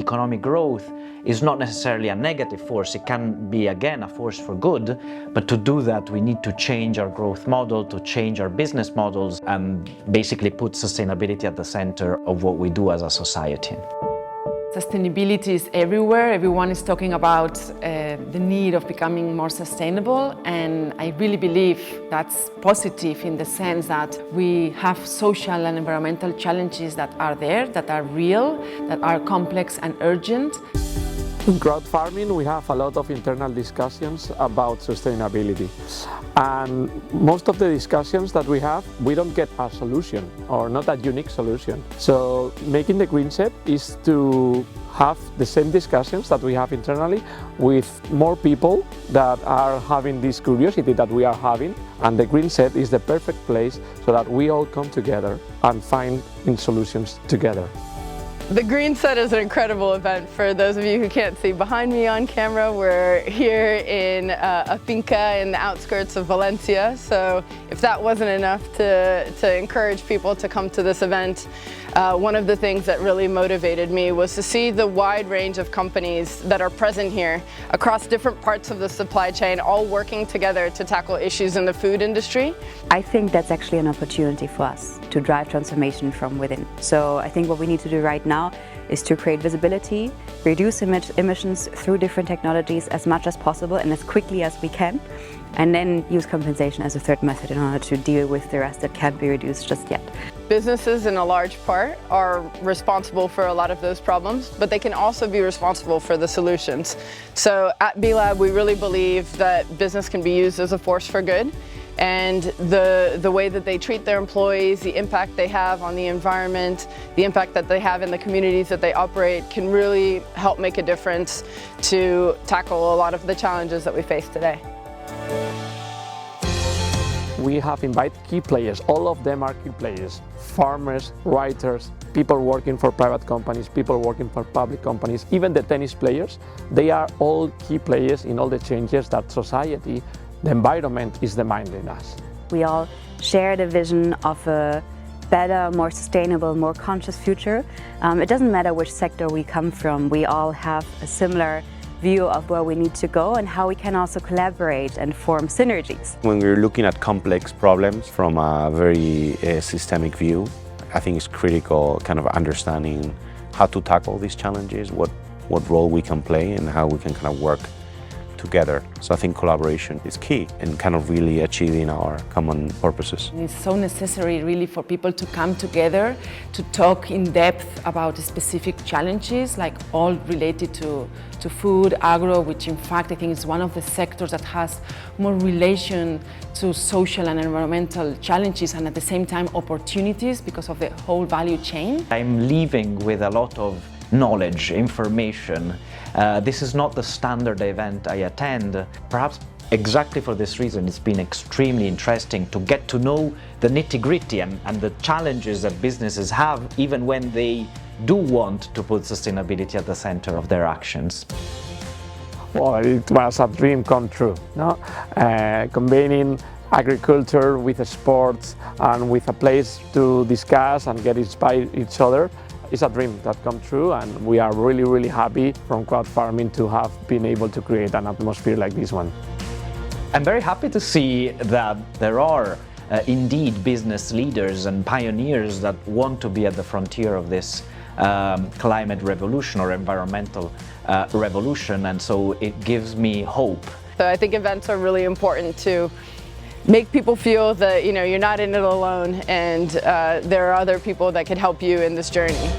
economic growth is not necessarily a negative force. It can be, again, a force for good, but to do that we need to change our growth model, to change our business models, and basically put sustainability at the center of what we do as a society. Sustainability is everywhere. Everyone is talking about the need of becoming more sustainable, and I really believe that's positive in the sense that we have social and environmental challenges that are there, that are real, that are complex and urgent. In CrowdFarming, we have a lot of internal discussions about sustainability. And most of the discussions that we have, we don't get a solution or not a unique solution. So making the green set is to have the same discussions that we have internally with more people that are having this curiosity that we are having. And the green set is the perfect place so that we all come together and find solutions together. The Green Set is an incredible event. For those of you who can't see behind me on camera, we're here in a finca in the outskirts of Valencia. So if that wasn't enough to encourage people to come to this event, one of the things that really motivated me was to see the wide range of companies that are present here across different parts of the supply chain, all working together to tackle issues in the food industry. I think that's actually an opportunity for us to drive transformation from within. So I think what we need to do right now is to create visibility, reduce emissions through different technologies as much as possible and as quickly as we can, and then use compensation as a third method in order to deal with the rest that can't be reduced just yet. Businesses, in a large part, are responsible for a lot of those problems, but they can also be responsible for the solutions. So at B-Lab, we really believe that business can be used as a force for good. And the way that they treat their employees, the impact they have on the environment, the impact that they have in the communities that they operate can really help make a difference to tackle a lot of the challenges that we face today. We have invited key players. All of them are key players. Farmers, writers, people working for private companies, people working for public companies, even the tennis players. They are all key players in all the changes that society, the environment is demanding us. We all share the vision of a better, more sustainable, more conscious future. It doesn't matter which sector we come from, we all have a similar view of where we need to go and how we can also collaborate and form synergies. When we're looking at complex problems from a very systemic view, I think it's critical kind of understanding how to tackle these challenges, what role we can play and how we can kind of work together. So I think collaboration is key in kind of really achieving our common purposes. It's so necessary really for people to come together to talk in depth about specific challenges, like all related to food, agro, which in fact I think is one of the sectors that has more relation to social and environmental challenges and at the same time opportunities because of the whole value chain. I'm leaving with a lot of knowledge, information. This is not the standard event I attend. Perhaps exactly for this reason, it's been extremely interesting to get to know the nitty-gritty and the challenges that businesses have even when they do want to put sustainability at the center of their actions. Well, it was a dream come true, no? Combining agriculture with sports and with a place to discuss and get inspired each other. It's a dream that come true, and we are really, really happy from CrowdFarming to have been able to create an atmosphere like this one. I'm very happy to see that there are indeed business leaders and pioneers that want to be at the frontier of this climate revolution or environmental revolution, and so it gives me hope. So I think events are really important to make people feel that you're not in it alone, and there are other people that can help you in this journey.